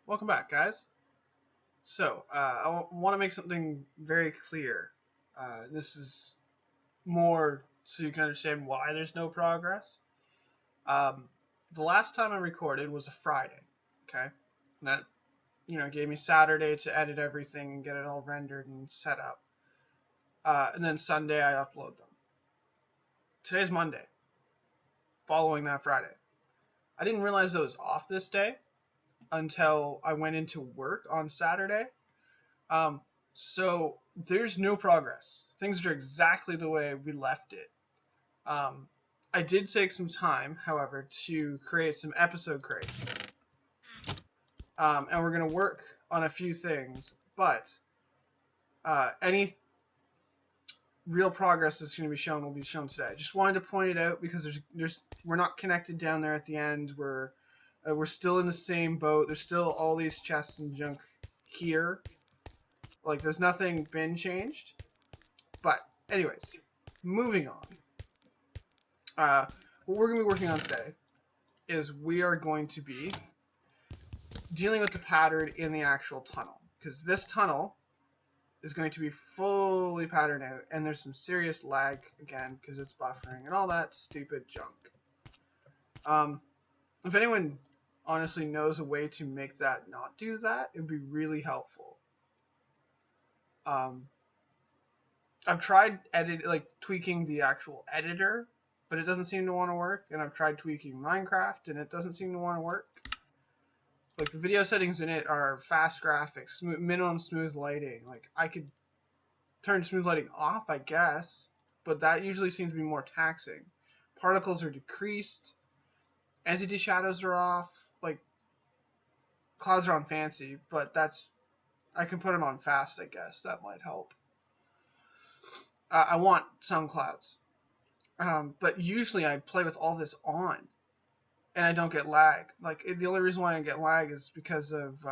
Welcome back, guys. So, I want to make something very clear. This is more so you can understand why there's no progress. The last time I recorded was a Friday, okay? And that, gave me Saturday to edit everything and get it all rendered and set up. And then Sunday I upload them. Today's Monday, following that Friday. I didn't realize I was off this day until I went into work on Saturday. So there's no progress. Things are exactly the way we left it. I did take some time, however, to create some episode crates. And we're going to work on a few things, but any real progress that's going to be shown will be shown today. I just wanted to point it out because we're not connected down there at the end. We're still in the same boat. There's still all these chests and junk here. Like, there's nothing been changed. But, anyways, moving on. What we're going to be working on today is we are going to be dealing with the pattern in the actual tunnel. Because this tunnel is going to be fully patterned out, and there's some serious lag, again, because it's buffering and all that stupid junk. If anyone honestly knows a way to make that not do that, it would be really helpful. I've tried tweaking the actual editor, but it doesn't seem to want to work, and I've tried tweaking Minecraft, and it doesn't seem to want to work. Like, the video settings in it are fast graphics, minimum smooth lighting. Like, I could turn smooth lighting off, I guess, but that usually seems to be more taxing. Particles are decreased, entity shadows are off, like, clouds are on fancy, but I can put them on fast, I guess. That might help. I want some clouds. But usually I play with all this on, and I don't get lag. Like, the only reason why I get lag is because of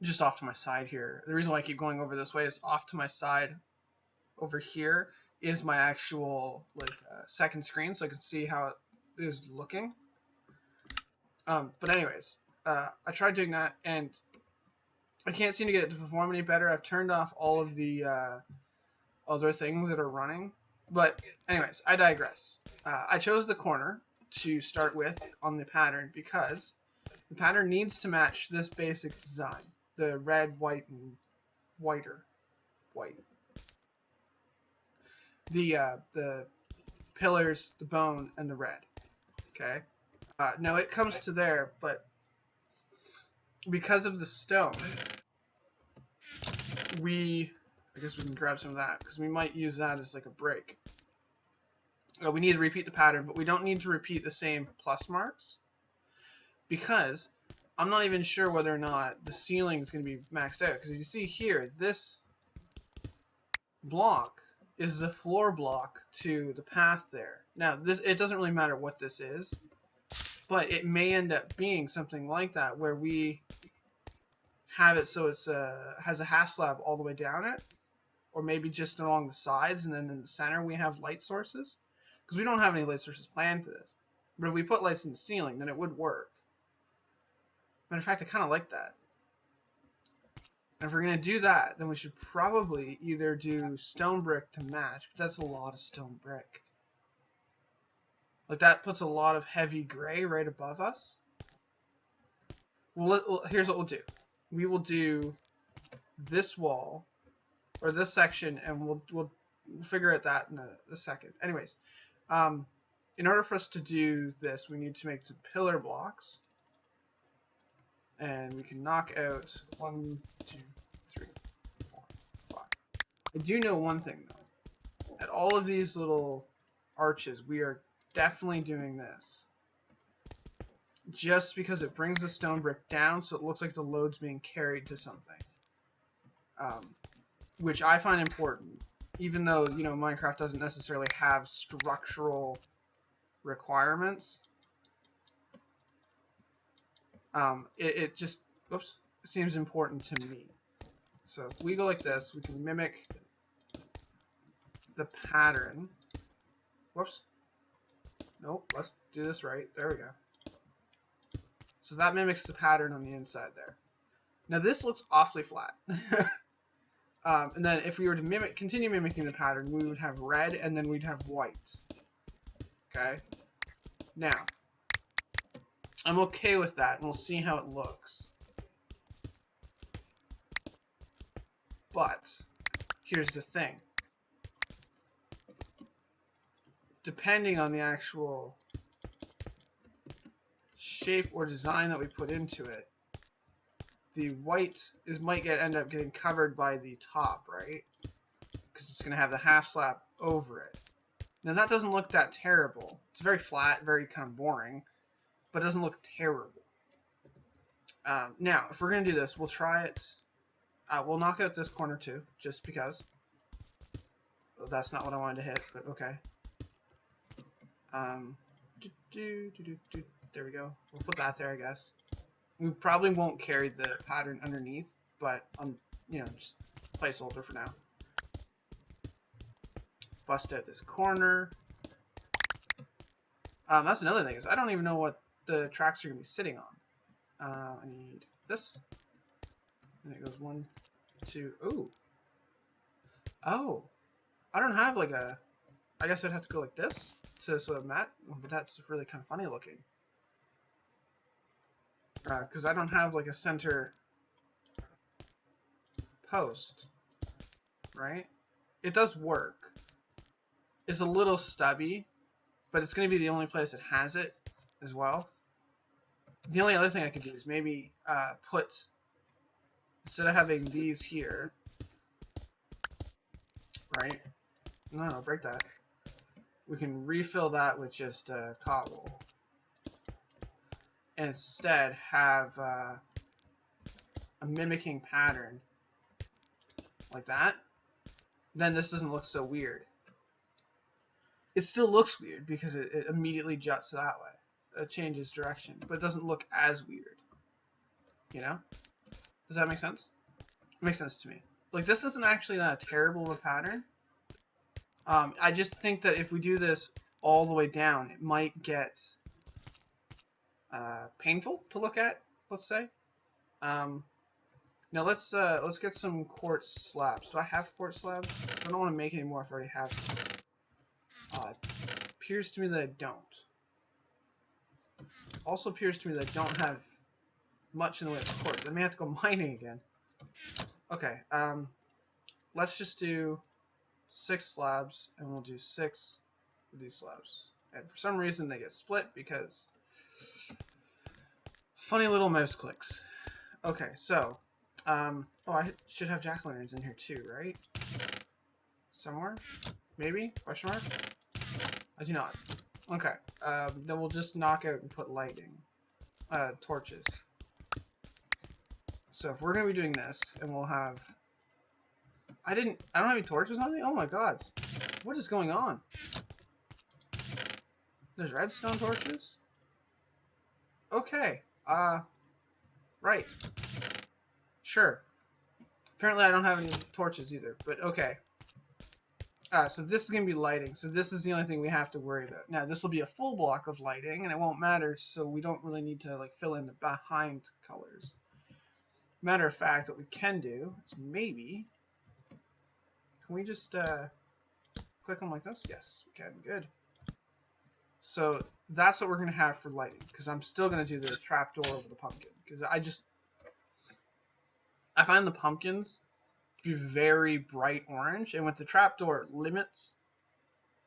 just off to my side here. The reason why I keep going over this way is off to my side over here is my actual second screen, so I can see how it is looking. But anyways, I tried doing that, and I can't seem to get it to perform any better. I've turned off all of the other things that are running. But anyways, I digress. I chose the corner to start with on the pattern because the pattern needs to match this basic design. The red, white, and white. The pillars, the bone, and the red. Okay? Now it comes to there, but because of the stone, I guess we can grab some of that, because we might use that as like a break. We need to repeat the pattern, but we don't need to repeat the same plus marks, because I'm not even sure whether or not the ceiling is going to be maxed out. Because if you see here, this block is the floor block to the path there. Now, it doesn't really matter what this is, but it may end up being something like that, where we have it so it's has a half slab all the way down it, or maybe just along the sides, and then in the center we have light sources, because we don't have any light sources planned for this. But if we put lights in the ceiling, then it would work. Matter of fact, I kind of like that. And if we're going to do that, then we should probably either do stone brick to match, but that's a lot of stone brick. Like, that puts a lot of heavy gray right above us. Well, here's what we'll do. We will do this wall, or this section, and we'll figure out that in a second. Anyways, in order for us to do this, we need to make some pillar blocks, and we can knock out 1, 2, 3, 4, 5. I do know one thing though. At all of these little arches, we are definitely doing this, just because it brings the stone brick down, so it looks like the load's being carried to something. Which I find important, even though, Minecraft doesn't necessarily have structural requirements. It just, seems important to me. So if we go like this, we can mimic the pattern. Whoops. Nope, let's do this right. There we go. So that mimics the pattern on the inside there. Now this looks awfully flat. And then if we were to continue mimicking the pattern, we would have red and then we'd have white. Okay? Now, I'm okay with that, and we'll see how it looks. But, here's the thing. Depending on the actual shape or design that we put into it, the white might end up getting covered by the top, right? Because it's going to have the half slab over it. Now that doesn't look that terrible. It's very flat, very kind of boring, but it doesn't look terrible. Now, if we're going to do this, we'll try it. We'll knock out this corner too, just because. That's not what I wanted to hit, but okay. There we go. We'll put that there, I guess. We probably won't carry the pattern underneath, but just placeholder for now. Bust out this corner. That's another thing, is I don't even know what the tracks are going to be sitting on. I need this. And it goes 1, 2. Ooh. Oh. I don't have like a... I guess I'd have to go like this to sort of mat, but that's really kind of funny looking. Because I don't have like a center post, right? It does work. It's a little stubby, but it's going to be the only place that has it as well. The only other thing I could do is maybe put, instead of having these here, right? No, break that. We can refill that with just cobble. And instead have a mimicking pattern like that. Then this doesn't look so weird. It still looks weird because it immediately juts that way. It changes direction, but it doesn't look as weird. You know? Does that make sense? It makes sense to me. Like, this isn't actually that terrible of a pattern. I just think that if we do this all the way down, it might get painful to look at, let's say. Now let's get some quartz slabs. Do I have quartz slabs? I don't want to make any more if I already have some. It appears to me that I don't. Also appears to me that I don't have much in the way of quartz. I may have to go mining again. Okay, let's just do 6 slabs, and we'll do 6 of these slabs. And for some reason they get split because funny little mouse clicks. Okay, so oh, I should have jack-o'-lanterns in here too, right? Somewhere? Maybe? Question mark? I do not. Okay, then we'll just knock out and put lighting. Torches. So if we're gonna be doing this, and we'll have... I don't have any torches on me? Oh my god. What is going on? There's redstone torches? Okay. Right. Sure. Apparently I don't have any torches either, but okay. So this is going to be lighting, so this is the only thing we have to worry about. Now this will be a full block of lighting, and it won't matter, so we don't really need to like fill in the behind colors. Matter of fact, what we can do is maybe... Can we just click on like this? Yes, we can. Good. So that's what we're going to have for lighting, because I'm still going to do the trapdoor over the pumpkin, because I find the pumpkins to be very bright orange, and with the trapdoor it limits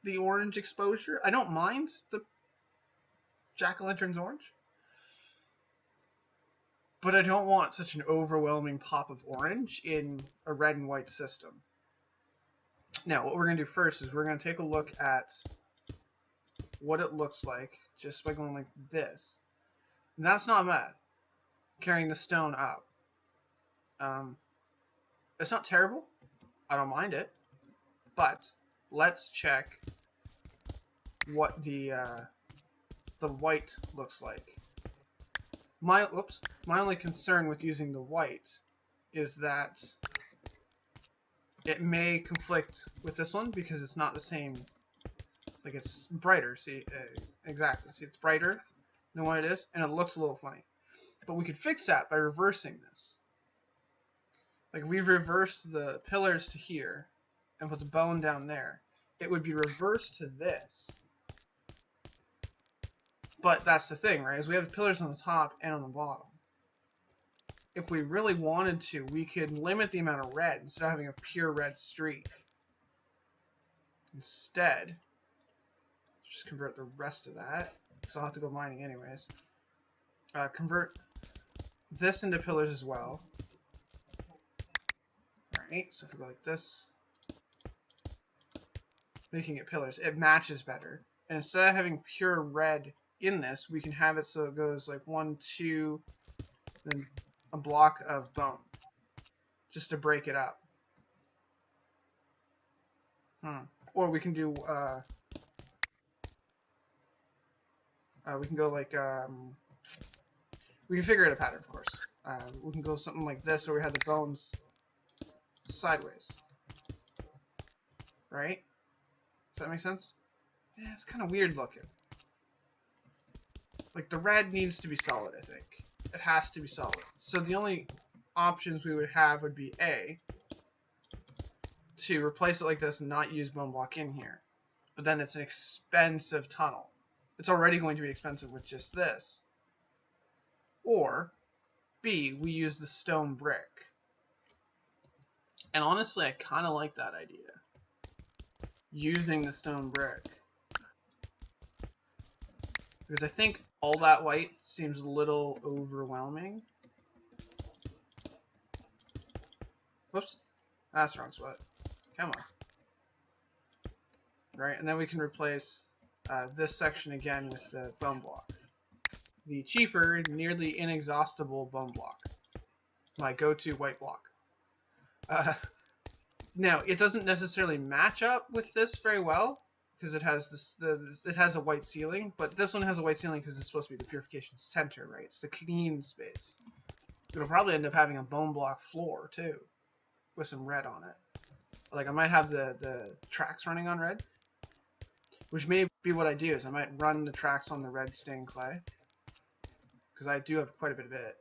the orange exposure. I don't mind the jack-o'-lantern's orange, but I don't want such an overwhelming pop of orange in a red and white system. Now, what we're going to do first is we're going to take a look at what it looks like just by going like this. And that's not bad. Carrying the stone up. It's not terrible. I don't mind it. But let's check what the white looks like. My only concern with using the white is that it may conflict with this one because it's not the same. Like, it's brighter. See, exactly. See, it's brighter than what it is, and it looks a little funny. But we could fix that by reversing this. Like, if we reversed the pillars to here and put the bone down there, it would be reversed to this. But that's the thing, right? Is we have pillars on the top and on the bottom. If we really wanted to, we could limit the amount of red instead of having a pure red streak. Instead, just convert the rest of that, because I'll have to go mining anyways. Convert this into pillars as well. Alright, so if we go like this, making it pillars, it matches better. And instead of having pure red in this, we can have it so it goes like 1, 2, then a block of bone, just to break it up. Or we can do, we can go like, we can figure out a pattern, of course. We can go something like this, where we have the bones sideways. Right? Does that make sense? Yeah, it's kind of weird looking. Like, the red needs to be solid, I think. It has to be solid. So the only options we would have would be A, to replace it like this and not use bone block in here. But then it's an expensive tunnel. It's already going to be expensive with just this. Or B, we use the stone brick. And honestly, I kind of like that idea. Using the stone brick. Because I think all that white seems a little overwhelming. Whoops. That's the wrong spot. Come on. Right, and then we can replace this section again with the bone block. The cheaper, nearly inexhaustible bone block. My go-to white block. Now, it doesn't necessarily match up with this very well, because it has this, it has a white ceiling, but this one has a white ceiling because it's supposed to be the purification center, right? It's the clean space. It'll probably end up having a bone block floor too, with some red on it. Like, I might have the tracks running on red, which may be what I do, is I might run the tracks on the red stained clay, because I do have quite a bit of it,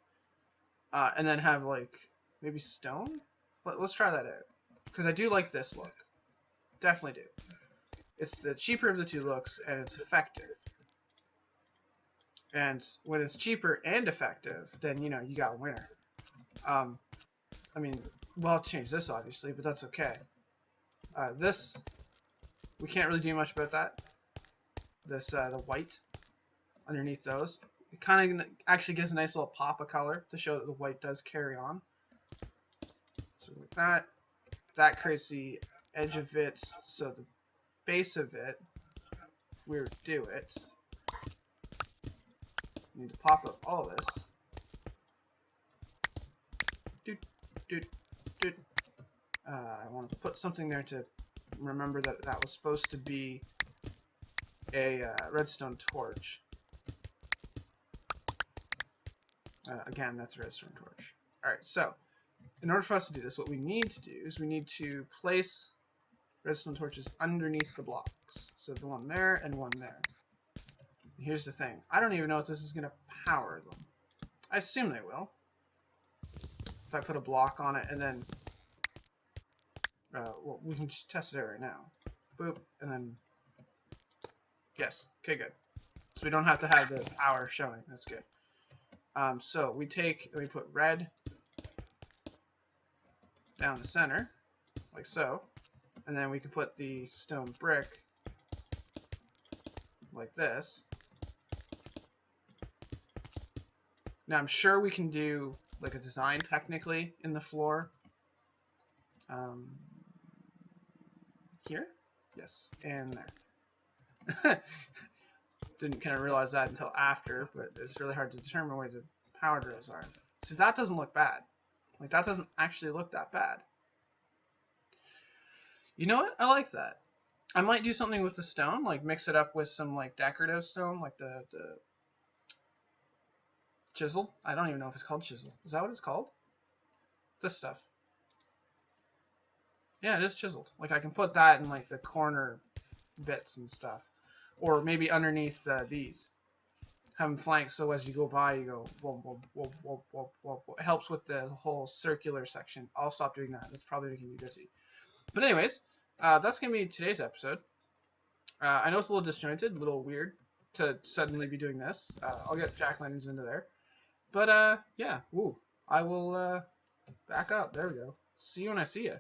and then have like maybe stone. Let's try that out, because I do like this look. Definitely do. It's the cheaper of the two looks, and it's effective. And when it's cheaper and effective, then, you know, you got a winner. I mean, we'll have to change this, obviously, but that's okay. This, we can't really do much about that. This, the white underneath those. It kind of actually gives a nice little pop of color to show that the white does carry on. So like that. That creates the edge of it, so the base of it, if we were to do it, we need to pop up all this. I want to put something there to remember that that was supposed to be a redstone torch. Again, that's a redstone torch. Alright, so in order for us to do this, what we need to do is we need to place redstone torches underneath the blocks. So the one there and one there. Here's the thing. I don't even know if this is going to power them. I assume they will. If I put a block on it and then... well, we can just test it out right now. Boop, and then... Yes. Okay, good. So we don't have to have the power showing. That's good. So we put red down the center, like so. And then we can put the stone brick like this. Now I'm sure we can do like a design technically in the floor. Here? Yes, and there. Didn't kind of realize that until after, but it's really hard to determine where the power drills are. So that doesn't look bad. Like, that doesn't actually look that bad. You know what? I like that. I might do something with the stone, like mix it up with some like decorative stone, like the chisel. I don't even know if it's called chisel. Is that what it's called? This stuff. Yeah, it is chiseled. Like, I can put that in like the corner bits and stuff. Or maybe underneath these. having flanks, so as you go by, you go whoop, whoop, whoop, whoop, whoop, whoop, whoop. It helps with the whole circular section. I'll stop doing that. That's probably making me busy. But anyways, that's going to be today's episode. I know it's a little disjointed, a little weird to suddenly be doing this. I'll get jack-o'-lanterns into there. But, yeah, I will back up. There we go. See you when I see you.